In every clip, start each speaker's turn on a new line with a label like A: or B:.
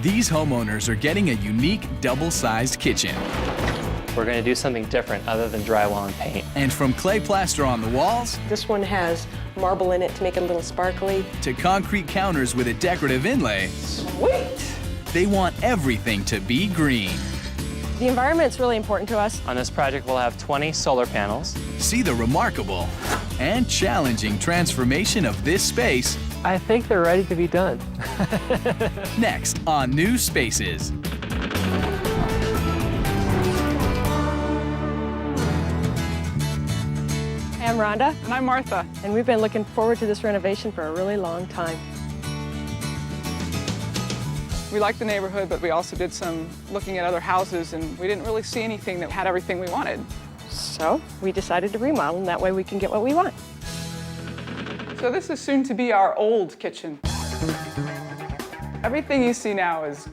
A: These homeowners are getting a unique double-sized kitchen.
B: We're going to do something different other than drywall and paint.
A: And from clay plaster on the walls
C: This one has marble in it to make it a little sparkly.
A: to concrete counters with a decorative inlay,
C: Sweet!
A: they want everything to be green.
C: The environment's really important to us.
B: On this project, we'll have 20 solar panels.
A: See the remarkable and challenging transformation of this space
B: I think they're ready to be done.
A: next on New Spaces.
C: I'm Rhonda,
D: And I'm Martha.
C: and we've been looking forward to this renovation for a really long time.
D: We like the neighborhood, but we also did some looking at other houses, and we didn't really see anything that had everything we wanted.
C: So we decided to remodel, and that way we can get what we want.
D: So this is soon to be our old kitchen. Everything you see now is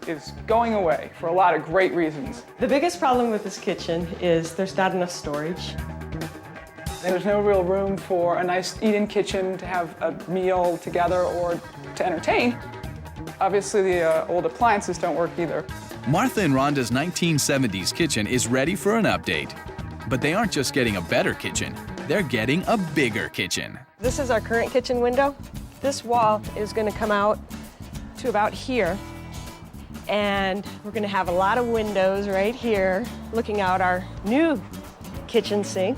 D: going away for a lot of great reasons.
C: The biggest problem with this kitchen is there's not enough storage.
D: There's no real room for a nice eat-in kitchen to have a meal together or to entertain. Obviously, the old appliances don't work either.
A: Martha and Rhonda's 1970s kitchen is ready for an update. But they aren't just getting a better kitchen, they're getting a bigger kitchen.
C: This is our current kitchen window. This wall is going to come out to about here. And we're going to have a lot of windows right here looking out our new kitchen sink.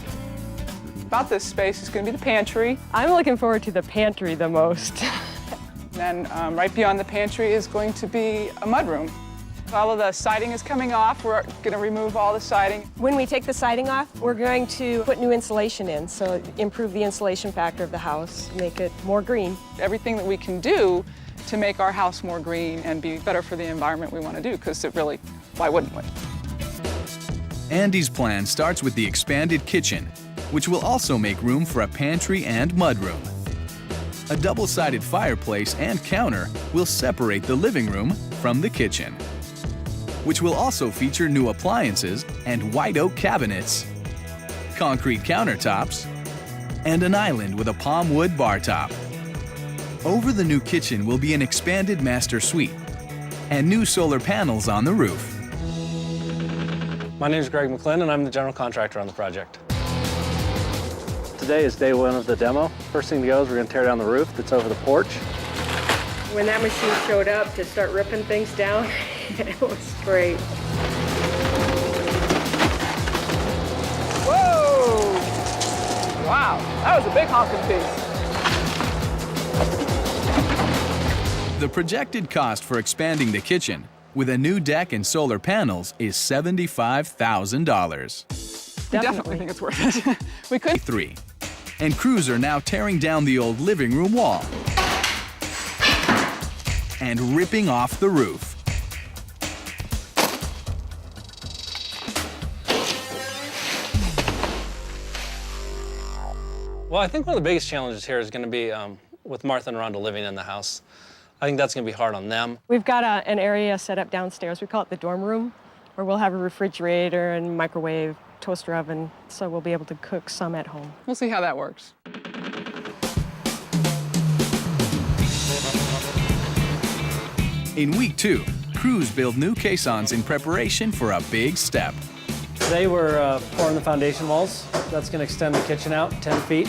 D: About this space is going to be the pantry.
C: I'm looking forward to the pantry the most.
D: And right beyond the pantry is going to be a mudroom. All of the siding is coming off. We're going to remove all the siding.
C: When we take the siding off, we're going to put new insulation in, so improve the insulation factor of the house, make it more green.
D: Everything that we can do to make our house more green and be better for the environment we want to do, because it really, why wouldn't we?
A: Andy's plan starts with the expanded kitchen, which will also make room for a pantry and mudroom. A double-sided fireplace and counter will separate the living room from the kitchen, which will also feature new appliances and white oak cabinets, concrete countertops, and an island with a palm wood bar top. Over the new kitchen will be an expanded master suite and new solar panels on the roof.
E: My name is Greg McClin, and I'm the general contractor on the project. Today is day one of the demo. First thing to go is we're going to tear down the roof that's over the porch.
C: When that machine showed up to start ripping things down, it was great.
D: Whoa! Wow, that was a big honking piece.
A: The projected cost for expanding the kitchen with a new deck and solar panels is $75,000.
D: Definitely think it's worth it. We could.
A: 3. And crews are now tearing down the old living room wall and ripping off the roof.
E: Well, I think one of the biggest challenges here is going to be with Martha and Rhonda living in the house. I think that's going to be hard on them.
C: We've got an area set up downstairs. We call it the dorm room, where we'll have a refrigerator and microwave, toaster oven, so we'll be able to cook some at home.
D: We'll see how that works.
A: In week 2, crews build new caissons in preparation for a big step.
E: Today we're pouring the foundation walls. That's going to extend the kitchen out 10 feet.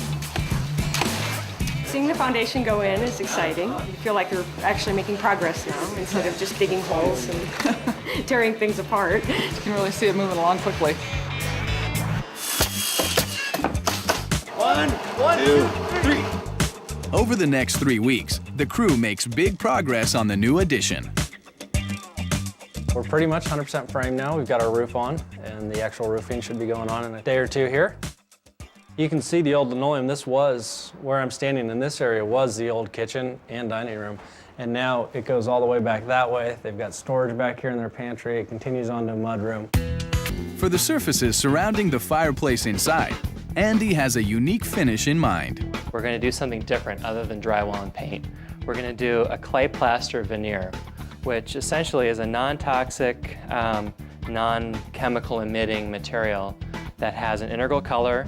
C: Seeing the foundation go in is exciting. You feel like you're actually making progress now, instead of just digging holes and tearing things apart.
D: You can really see it moving along quickly.
E: 1, 2, 3.
A: Over the next 3 weeks, the crew makes big progress on the new addition.
E: We're pretty much 100% framed now. We've got our roof on, and the actual roofing should be going on in a day or two here. You can see the old linoleum. This was, where I'm standing in this area, was the old kitchen and dining room. And now it goes all the way back that way. They've got storage back here in their pantry. It continues on to a mudroom.
A: For the surfaces surrounding the fireplace inside, Andy has a unique finish in mind.
B: We're going to do something different other than drywall and paint. We're going to do a clay plaster veneer, which essentially is a non-toxic, non-chemical emitting material that has an integral color,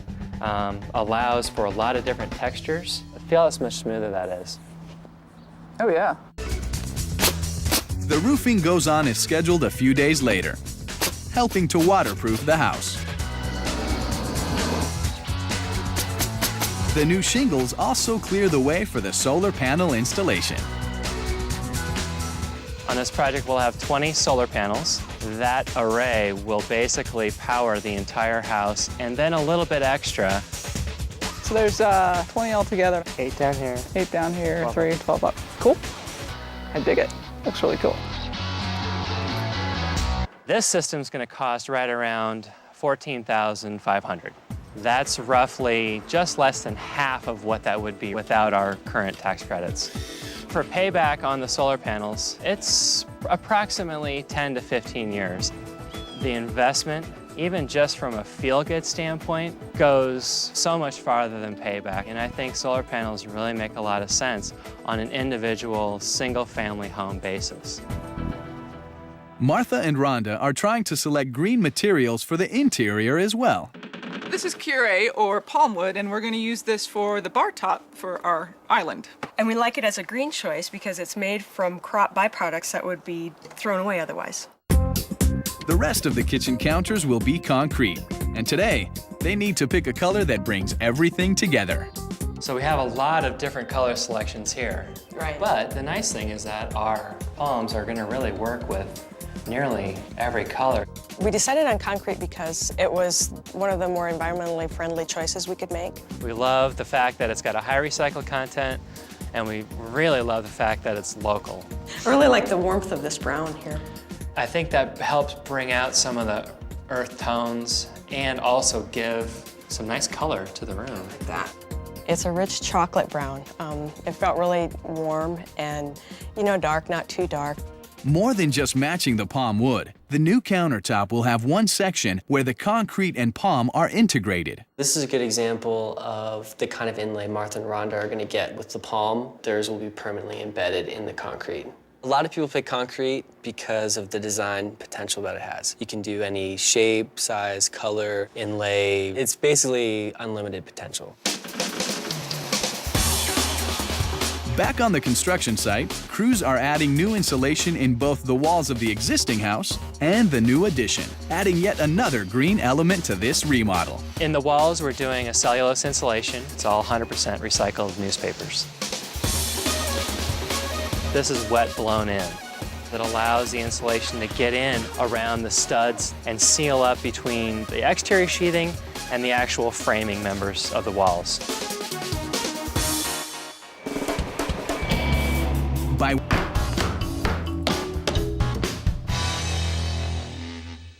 B: allows for a lot of different textures. Feel how much smoother that is.
D: Oh, yeah.
A: The roofing goes on as scheduled a few days later, helping to waterproof the house. The new shingles also clear the way for the solar panel installation.
B: On this project, we'll have 20 solar panels. That array will basically power the entire house, and then a little bit extra.
D: So there's 20 altogether.
B: 8 down here.
D: 8 down here,
B: 12
D: 3, 12 up. Cool. I dig it. Looks really cool.
B: This system's going to cost right around $14,500. That's roughly just less than half of what that would be without our current tax credits. For payback on the solar panels, it's approximately 10 to 15 years. The investment, even just from a feel-good standpoint, goes so much farther than payback. And I think solar panels really make a lot of sense on an individual, single-family home basis.
A: Martha and Rhonda are trying to select green materials for the interior as well.
D: This is Curé, or palm wood, and we're going to use this for the bar top for our island.
C: And we like it as a green choice because it's made from crop byproducts that would be thrown away otherwise.
A: The rest of the kitchen counters will be concrete, and today, they need to pick a color that brings everything together.
B: So we have a lot of different color selections here.
C: Right.
B: But the nice thing is that our palms are going to really work with nearly every color.
C: We decided on concrete because it was one of the more environmentally friendly choices we could make.
B: We love the fact that it's got a high recycled content, and we really love the fact that it's local.
C: I really like the warmth of this brown here.
B: I think that helps bring out some of the earth tones and also give some nice color to the room.
C: Like that. It's a rich chocolate brown. It felt really warm and, you know, dark, not too dark.
A: More than just matching the palm wood, the new countertop will have one section where the concrete and palm are integrated.
F: This is a good example of the kind of inlay Martha and Rhonda are going to get with the palm. Theirs will be permanently embedded in the concrete. A lot of people pick concrete because of the design potential that it has. You can do any shape, size, color, inlay. It's basically unlimited potential.
A: Back on the construction site, crews are adding new insulation in both the walls of the existing house and the new addition, adding yet another green element to this remodel.
B: In the walls, we're doing a cellulose insulation. It's all 100% recycled newspapers. This is wet blown in. That allows the insulation to get in around the studs and seal up between the exterior sheathing and the actual framing members of the walls.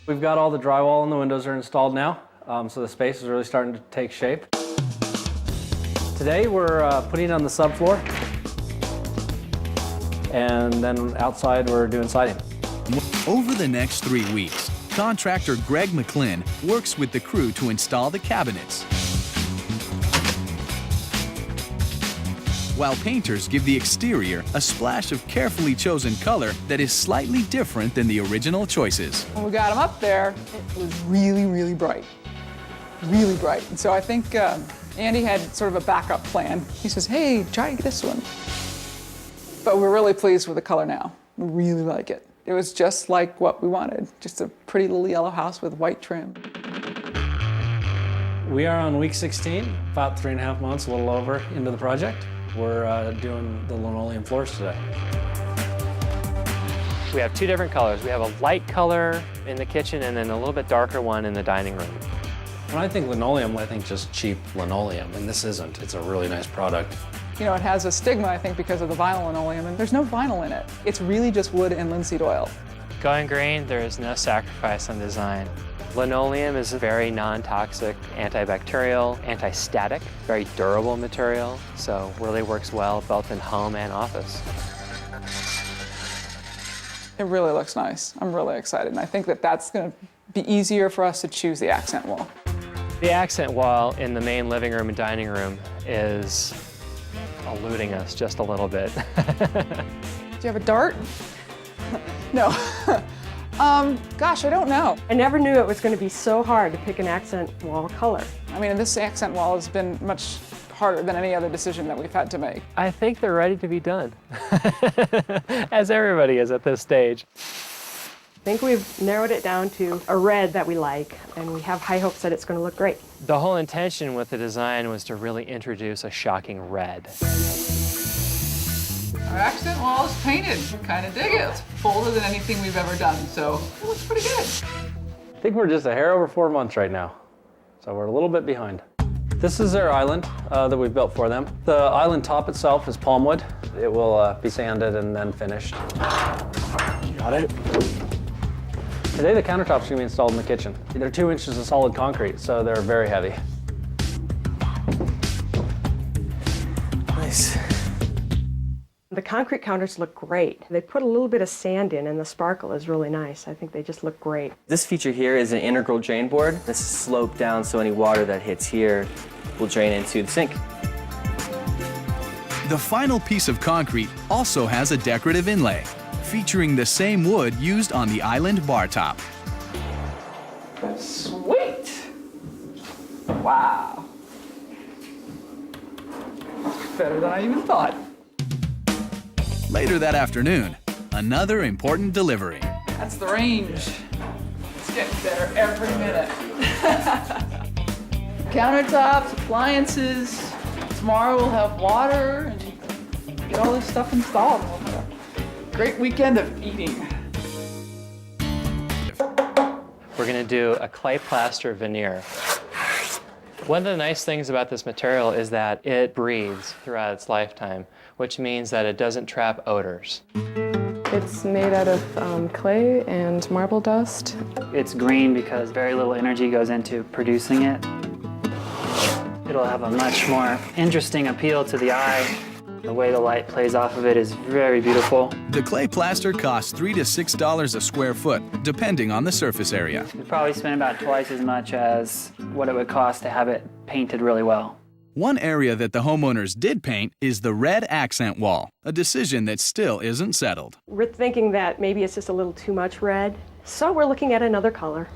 E: We've got all the drywall and the windows are installed now, so the space is really starting to take shape. Today we're putting on the subfloor, and then outside we're doing siding.
A: Over the next 3 weeks, contractor Greg McClinn works with the crew to install the cabinets, while painters give the exterior a splash of carefully chosen color that is slightly different than the original choices.
D: When we got them up there, it was really, really bright. Really bright. And so I think Andy had sort of a backup plan. He says, hey, try this one. But we're really pleased with the color now. We really like it. It was just like what we wanted, just a pretty little yellow house with white trim.
E: We are on week 16, about 3.5 months, a little over into the project. We're doing the linoleum floors today.
B: We have 2 different colors. We have a light color in the kitchen and then a little bit darker one in the dining room.
E: When I think linoleum, I think just cheap linoleum, and this isn't. It's a really nice product.
D: You know, it has a stigma, I think, because of the vinyl linoleum, and there's no vinyl in it. It's really just wood and linseed oil.
B: Going green, there is no sacrifice on design. Linoleum is a very non-toxic, antibacterial, anti-static, very durable material, so really works well both in home and office.
D: It really looks nice. I'm really excited, and I think that that's going to be easier for us to choose the accent wall.
B: The accent wall in the main living room and dining room is eluding us just a little bit.
D: Do you have a dart? No. Gosh, I don't know.
C: I never knew it was going to be so hard to pick an accent wall color.
D: I mean, this accent wall has been much harder than any other decision that we've had to make.
B: I think they're ready to be done, as everybody is at this stage.
C: I think we've narrowed it down to a red that we like, and we have high hopes that it's going to look great.
B: The whole intention with the design was to really introduce a shocking red.
D: Our accent wall is painted. Kind of dig it. It's bolder than anything we've ever done, so it looks pretty good.
E: I think we're just a hair over 4 months right now, so we're a little bit behind. This is their island that we built for them. The island top itself is palm wood. It will be sanded and then finished. Got it. Today the countertops are going to be installed in the kitchen. They're 2 inches of solid concrete, so they're very heavy.
F: Nice.
C: The concrete counters look great. They put a little bit of sand in, and the sparkle is really nice. I think they just look great.
F: This feature here is an integral drain board. This is sloped down so any water that hits here will drain into the sink.
A: The final piece of concrete also has a decorative inlay, featuring the same wood used on the island bar top.
D: Sweet! Wow. Better than I even thought.
A: Later that afternoon, another important delivery.
D: That's the range. It's getting better every minute. Countertops, appliances. Tomorrow we'll have water and get all this stuff installed. We'll have a great weekend of eating.
B: We're going to do a clay plaster veneer. One of the nice things about this material is that it breathes throughout its lifetime, which means that it doesn't trap odors.
G: It's made out of clay and marble dust.
H: It's green because very little energy goes into producing it. It'll have a much more interesting appeal to the eye. The way the light plays off of it is very beautiful.
A: The clay plaster costs $3 to $6 a square foot, depending on the surface area.
H: We probably spend about twice as much as what it would cost to have it painted really well.
A: One area that the homeowners did paint is the red accent wall, a decision that still isn't settled.
C: We're thinking that maybe it's just a little too much red, so we're looking at another color.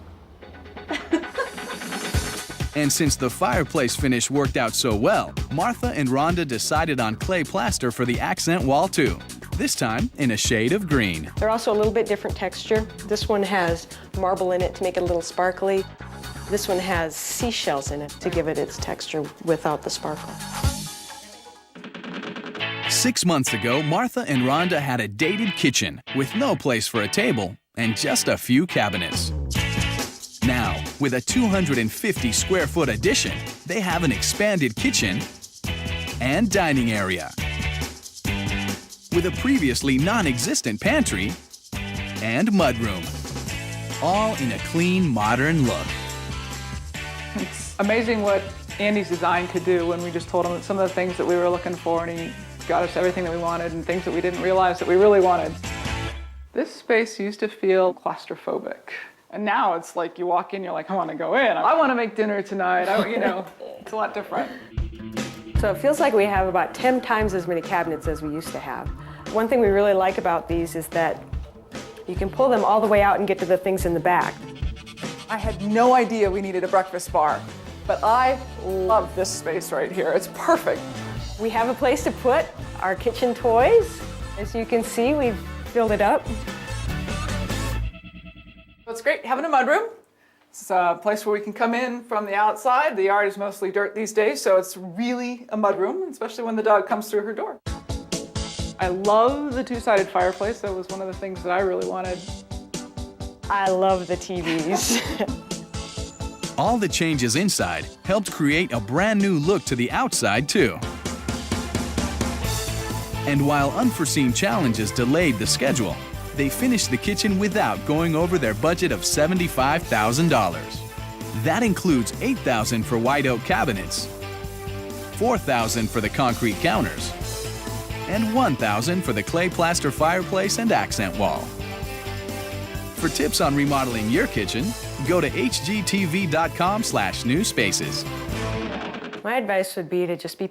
A: And since the fireplace finish worked out so well, Martha and Rhonda decided on clay plaster for the accent wall too, this time in a shade of green.
C: They're also a little bit different texture. This one has marble in it to make it a little sparkly. This one has seashells in it to give it its texture without the sparkle.
A: 6 months ago, Martha and Rhonda had a dated kitchen with no place for a table and just a few cabinets. Now, with a 250 square foot addition, they have an expanded kitchen and dining area, with a previously non-existent pantry and mudroom, all in a clean, modern look.
D: It's amazing what Andy's design could do when we just told him some of the things that we were looking for, and he got us everything that we wanted and things that we didn't realize that we really wanted. This space used to feel claustrophobic. And now it's like you walk in, you're like, I want to go in. I want to make dinner tonight. It's a lot different.
C: So it feels like we have about 10 times as many cabinets as we used to have. One thing we really like about these is that you can pull them all the way out and get to the things in the back.
D: I had no idea we needed a breakfast bar, but I love this space right here. It's perfect.
C: We have a place to put our kitchen toys. As you can see, we've filled it up.
D: It's great having a mudroom. It's a place where we can come in from the outside. The yard is mostly dirt these days, so it's really a mudroom, especially when the dog comes through her door. I love the two-sided fireplace. That was one of the things that I really wanted.
C: I love the TVs.
A: All the changes inside helped create a brand new look to the outside too. And while unforeseen challenges delayed the schedule, they finished the kitchen without going over their budget of $75,000. That includes $8,000 for white oak cabinets, $4,000 for the concrete counters, and $1,000 for the clay plaster fireplace and accent wall. For tips on remodeling your kitchen, go to hgtv.com/newspaces.
C: My advice would be to just be